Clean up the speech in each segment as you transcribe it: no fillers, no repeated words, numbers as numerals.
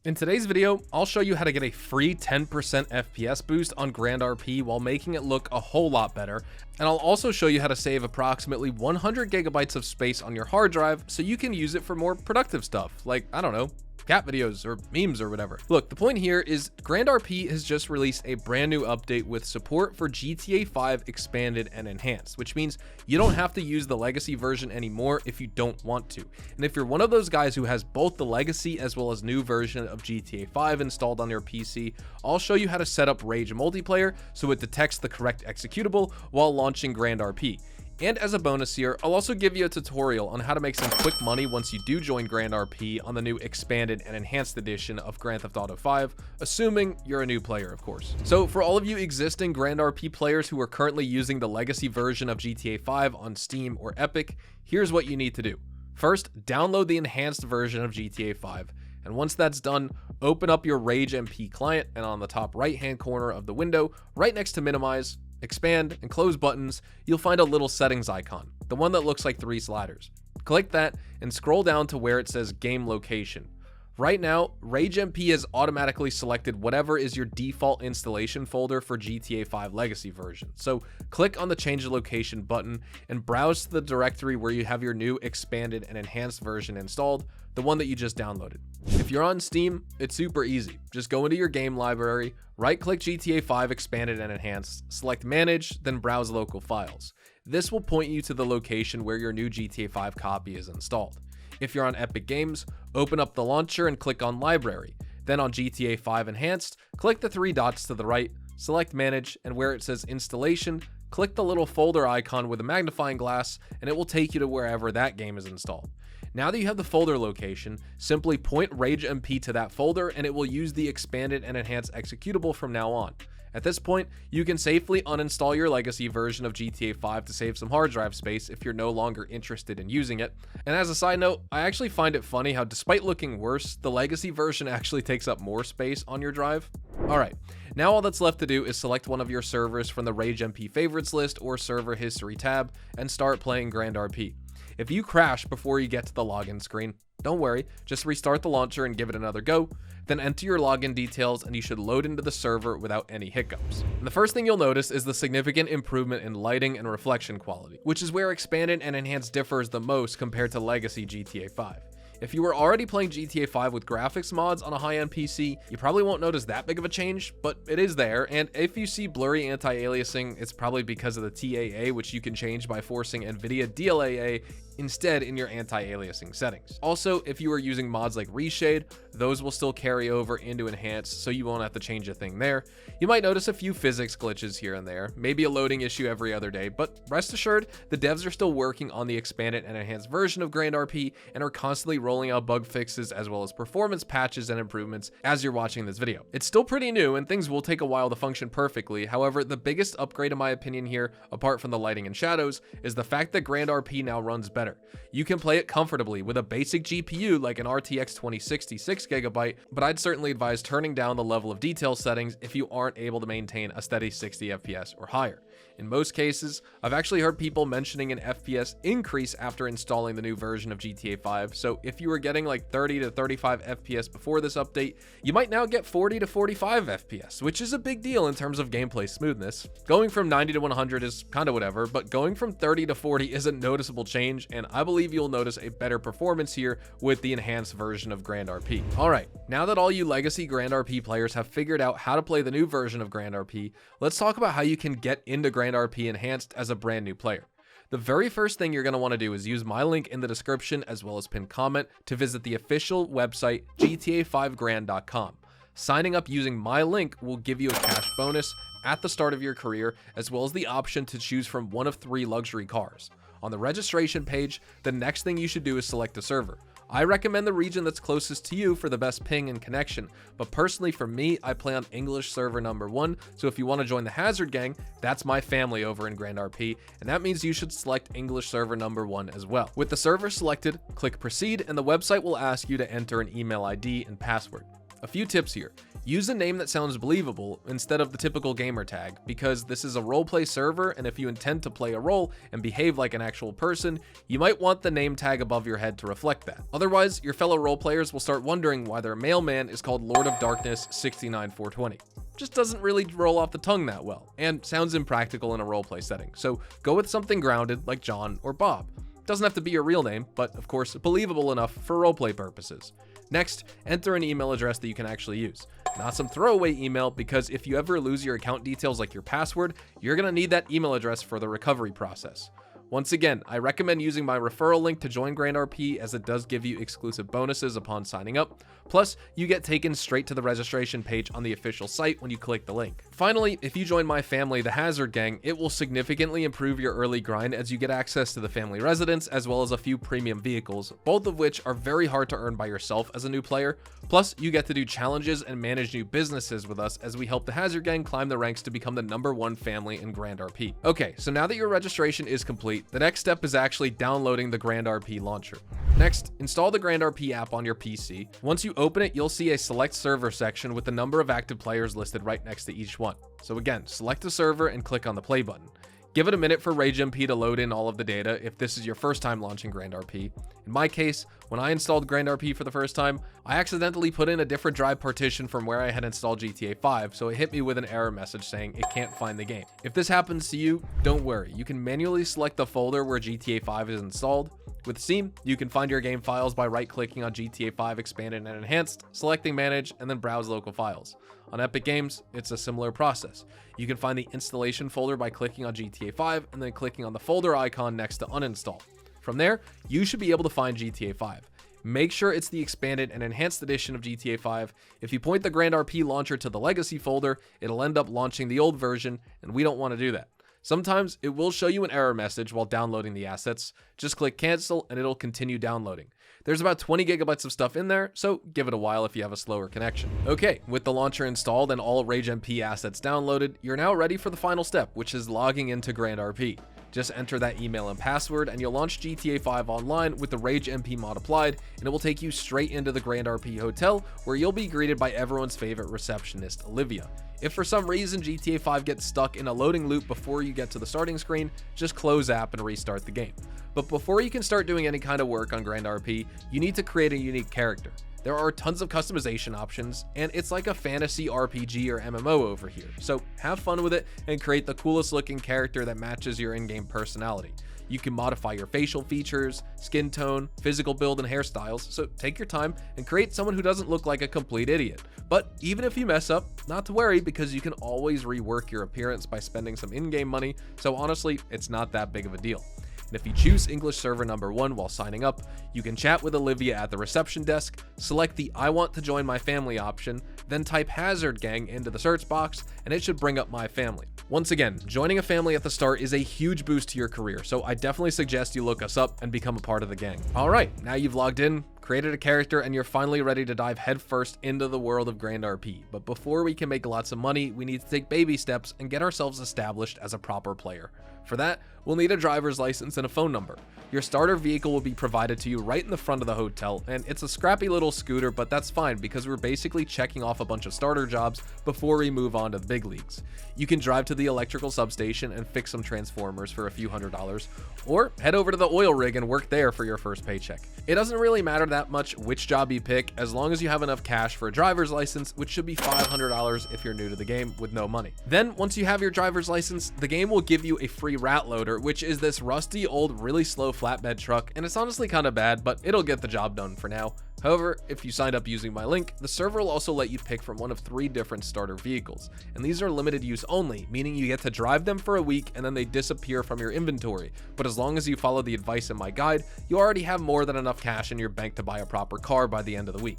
In today's video, I'll show you how to get a free 10% FPS boost on Grand RP while making it look a whole lot better, and I'll also show you how to save approximately 100 gigabytes of space on your hard drive so you can use it for more productive stuff, like, I don't know, cat videos or memes or whatever. Look, the point here is Grand RP has just released a brand new update with support for GTA 5 expanded and enhanced, which means you don't have to use the legacy version anymore if you don't want to. And if you're one of those guys who has both the legacy as well as new version of GTA 5 installed on your PC, I'll show you how to set up Rage multiplayer so it detects the correct executable while launching Grand RP. And as a bonus here, I'll also give you a tutorial on how to make some quick money once you do join Grand RP on the new expanded and enhanced edition of Grand Theft Auto 5, assuming you're a new player, of course. So for all of you existing Grand RP players who are currently using the legacy version of GTA 5 on Steam or Epic, here's what you need to do. First, download the enhanced version of GTA 5. And once that's done, open up your Rage MP client, and on the top right-hand corner of the window, right next to minimize, expand, and close buttons, you'll find a little settings icon, the one that looks like 3 sliders. Click that and scroll down to where it says game location. Right now, Rage MP has automatically selected whatever is your default installation folder for GTA 5 Legacy version. So click on the change location button and browse to the directory where you have your new expanded and enhanced version installed, the one that you just downloaded. If you're on Steam, it's super easy. Just go into your game library, right-click GTA 5 Expanded and Enhanced, select Manage, then browse local files. This will point you to the location where your new GTA 5 copy is installed. If you're on Epic Games, open up the launcher and click on Library. Then on GTA 5 Enhanced, click the 3 dots to the right, select Manage, and where it says Installation, click the little folder icon with a magnifying glass, and it will take you to wherever that game is installed. Now that you have the folder location, simply point Rage MP to that folder and it will use the expanded and enhanced executable from now on. At this point, you can safely uninstall your legacy version of GTA 5 to save some hard drive space if you're no longer interested in using it. And as a side note, I actually find it funny how despite looking worse, the legacy version actually takes up more space on your drive. Alright, now all that's left to do is select one of your servers from the Rage MP favorites list or server history tab and start playing Grand RP. If you crash before you get to the login screen, don't worry, just restart the launcher and give it another go, then enter your login details and you should load into the server without any hiccups. And the first thing you'll notice is the significant improvement in lighting and reflection quality, which is where expanded and enhanced differs the most compared to legacy GTA 5. If you were already playing GTA 5 with graphics mods on a high-end PC, you probably won't notice that big of a change, but it is there, and if you see blurry anti-aliasing, it's probably because of the TAA, which you can change by forcing NVIDIA DLAA instead in your anti-aliasing settings. Also, if you are using mods like Reshade, those will still carry over into Enhanced, so you won't have to change a thing there. You might notice a few physics glitches here and there, maybe a loading issue every other day, but rest assured, the devs are still working on the expanded and enhanced version of Grand RP and are constantly rolling out bug fixes as well as performance patches and improvements as you're watching this video. It's still pretty new and things will take a while to function perfectly. However, the biggest upgrade in my opinion here, apart from the lighting and shadows, is the fact that Grand RP now runs better. You can play it comfortably with a basic GPU like an RTX 2060 6GB, but I'd certainly advise turning down the level of detail settings if you aren't able to maintain a steady 60 FPS or higher. In most cases, I've actually heard people mentioning an FPS increase after installing the new version of GTA 5, so if you were getting like 30 to 35 FPS before this update, you might now get 40 to 45 FPS, which is a big deal in terms of gameplay smoothness. Going from 90 to 100 is kinda whatever, but going from 30 to 40 is a noticeable change, and I believe you'll notice a better performance here with the enhanced version of Grand RP. Alright, now that all you legacy Grand RP players have figured out how to play the new version of Grand RP, let's talk about how you can get into Grand RP Enhanced as a brand new player. The very first thing you're going to want to do is use my link in the description as well as pinned comment to visit the official website gta5grand.com. Signing up using my link will give you a cash bonus at the start of your career as well as the option to choose from one of 3 luxury cars. On the registration page, the next thing you should do is select a server. I recommend the region that's closest to you for the best ping and connection, but personally for me, I play on English server number 1, so if you want to join the Hazard Gang, that's my family over in Grand RP, and that means you should select English server number 1 as well. With the server selected, click proceed, and the website will ask you to enter an email ID and password. A few tips here. Use a name that sounds believable instead of the typical gamer tag, because this is a roleplay server, and if you intend to play a role and behave like an actual person, you might want the name tag above your head to reflect that. Otherwise, your fellow roleplayers will start wondering why their mailman is called Lord of Darkness 69420. Just doesn't really roll off the tongue that well, and sounds impractical in a roleplay setting, so go with something grounded like John or Bob. Doesn't have to be your real name, but of course believable enough for roleplay purposes. Next, enter an email address that you can actually use. Not some throwaway email, because if you ever lose your account details like your password, you're gonna need that email address for the recovery process. Once again, I recommend using my referral link to join Grand RP, as it does give you exclusive bonuses upon signing up. Plus, you get taken straight to the registration page on the official site when you click the link. Finally, if you join my family, the Hazard Gang, it will significantly improve your early grind, as you get access to the family residence as well as a few premium vehicles, both of which are very hard to earn by yourself as a new player. Plus, you get to do challenges and manage new businesses with us, as we help the Hazard Gang climb the ranks to become the #1 family in Grand RP. Okay, so now that your registration is complete, the next step is actually downloading the Grand RP launcher. Next, install the Grand RP app on your PC. Once you open it, you'll see a select server section with the number of active players listed right next to each one. So again, select a server and click on the play button. Give it a minute for RageMP to load in all of the data if this is your first time launching Grand RP. In my case, when I installed Grand RP for the first time, I accidentally put in a different drive partition from where I had installed GTA 5, so it hit me with an error message saying it can't find the game. If this happens to you, don't worry. You can manually select the folder where GTA 5 is installed. With Steam, you can find your game files by right-clicking on GTA 5 Expanded and Enhanced, selecting Manage, and then browse local files. On Epic Games, it's a similar process. You can find the installation folder by clicking on GTA 5 and then clicking on the folder icon next to Uninstall. From there, you should be able to find GTA 5. Make sure it's the Expanded and Enhanced edition of GTA 5. If you point the Grand RP launcher to the Legacy folder, it'll end up launching the old version, and we don't want to do that. Sometimes it will show you an error message while downloading the assets. Just click cancel and it'll continue downloading. There's about 20 gigabytes of stuff in there, so give it a while if you have a slower connection. Okay, with the launcher installed and all RageMP assets downloaded, you're now ready for the final step, which is logging into Grand RP. Just enter that email and password and you'll launch GTA 5 Online with the RageMP mod applied, and it will take you straight into the Grand RP hotel, where you'll be greeted by everyone's favorite receptionist, Olivia. If for some reason GTA 5 gets stuck in a loading loop before you get to the starting screen, just close app and restart the game. But before you can start doing any kind of work on Grand RP, you need to create a unique character. There are tons of customization options, and it's like a fantasy RPG or MMO over here, so have fun with it and create the coolest looking character that matches your in-game personality. You can modify your facial features, skin tone, physical build, and hairstyles, so take your time and create someone who doesn't look like a complete idiot. But even if you mess up, not to worry, because you can always rework your appearance by spending some in-game money, so honestly, it's not that big of a deal. And if you choose English server #1 while signing up, you can chat with Olivia at the reception desk, select the I want to join my family option, then type Hazard Gang into the search box, and it should bring up my family. Once again, joining a family at the start is a huge boost to your career, so I definitely suggest you look us up and become a part of the gang. Alright, now you've logged in, created a character, and you're finally ready to dive headfirst into the world of Grand RP. But before we can make lots of money, we need to take baby steps and get ourselves established as a proper player. For that, we'll need a driver's license and a phone number. Your starter vehicle will be provided to you right in the front of the hotel, and it's a scrappy little scooter, but that's fine because we're basically checking off a bunch of starter jobs before we move on to the big leagues. You can drive to the electrical substation and fix some transformers for a few $100s, or head over to the oil rig and work there for your first paycheck. It doesn't really matter that much which job you pick, as long as you have enough cash for a driver's license, which should be $500 if you're new to the game with no money. Then, once you have your driver's license, the game will give you a free rat loader, which is this rusty old really slow flatbed truck, and it's honestly kind of bad, but it'll get the job done for now. However, if you signed up using my link, the server will also let you pick from one of 3 different starter vehicles, and these are limited use only, meaning you get to drive them for a week and then they disappear from your inventory. But as long as you follow the advice in my guide, you already have more than enough cash in your bank to buy a proper car by the end of the week.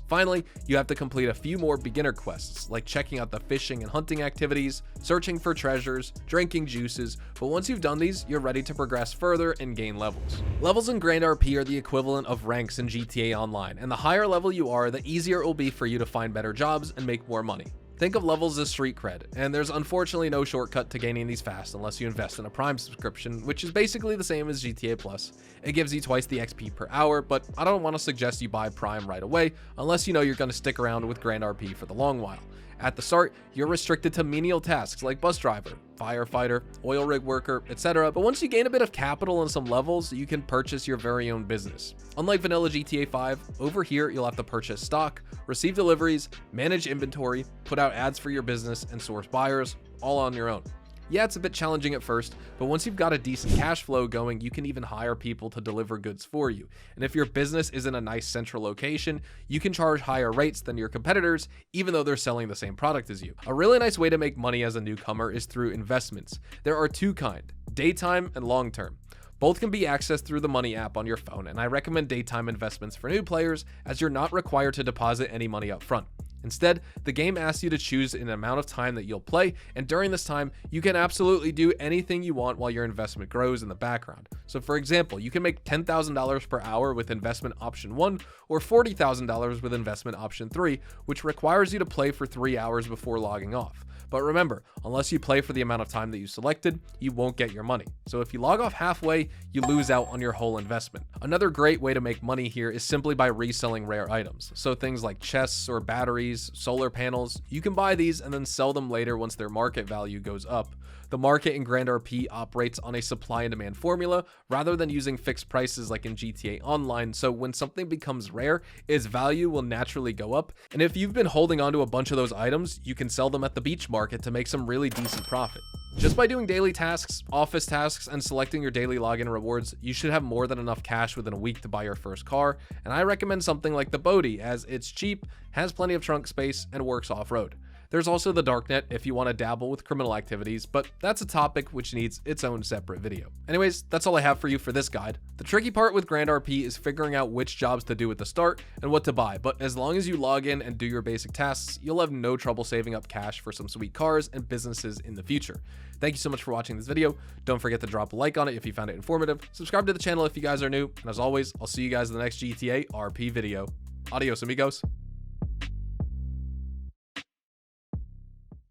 Finally, you have to complete a few more beginner quests, like checking out the fishing and hunting activities, searching for treasures, drinking juices, but once you've done these, you're ready to progress further and gain levels. Levels in Grand RP are the equivalent of ranks in GTA Online, and the higher level you are, the easier it will be for you to find better jobs and make more money. Think of levels as street cred, and there's unfortunately no shortcut to gaining these fast unless you invest in a Prime subscription, which is basically the same as GTA Plus. It gives you twice the XP per hour, but I don't want to suggest you buy Prime right away unless you know you're going to stick around with Grand RP for the long while. At the start, you're restricted to menial tasks like bus driver, firefighter, oil rig worker, etc. But once you gain a bit of capital and some levels, you can purchase your very own business. Unlike vanilla GTA 5, over here you'll have to purchase stock, receive deliveries, manage inventory, put out ads for your business, and source buyers, all on your own. Yeah, it's a bit challenging at first, but once you've got a decent cash flow going, you can even hire people to deliver goods for you. And if your business is in a nice central location, you can charge higher rates than your competitors, even though they're selling the same product as you. A really nice way to make money as a newcomer is through investments. There are two kinds, daytime and long-term. Both can be accessed through the Money app on your phone, and I recommend daytime investments for new players as you're not required to deposit any money up front. Instead, the game asks you to choose an amount of time that you'll play, and during this time, you can absolutely do anything you want while your investment grows in the background. So for example, you can make $10,000 per hour with investment option 1, or $40,000 with investment option 3, which requires you to play for 3 hours before logging off. But remember, unless you play for the amount of time that you selected, you won't get your money. So if you log off halfway, you lose out on your whole investment. Another great way to make money here is simply by reselling rare items. So things like chests or batteries, solar panels, you can buy these and then sell them later once their market value goes up. The market in Grand RP operates on a supply and demand formula rather than using fixed prices like in GTA Online, so when something becomes rare, its value will naturally go up, and if you've been holding onto a bunch of those items, you can sell them at the beach market to make some really decent profit. Just by doing daily tasks, office tasks, and selecting your daily login rewards, you should have more than enough cash within a week to buy your first car, and I recommend something like the Bodhi as it's cheap, has plenty of trunk space, and works off-road. There's also the darknet if you want to dabble with criminal activities, but that's a topic which needs its own separate video. Anyways, that's all I have for you for this guide. The tricky part with Grand RP is figuring out which jobs to do at the start and what to buy, but as long as you log in and do your basic tasks, you'll have no trouble saving up cash for some sweet cars and businesses in the future. Thank you so much for watching this video. Don't forget to drop a like on it if you found it informative, subscribe to the channel if you guys are new, and as always, I'll see you guys in the next GTA RP video. Adios, amigos.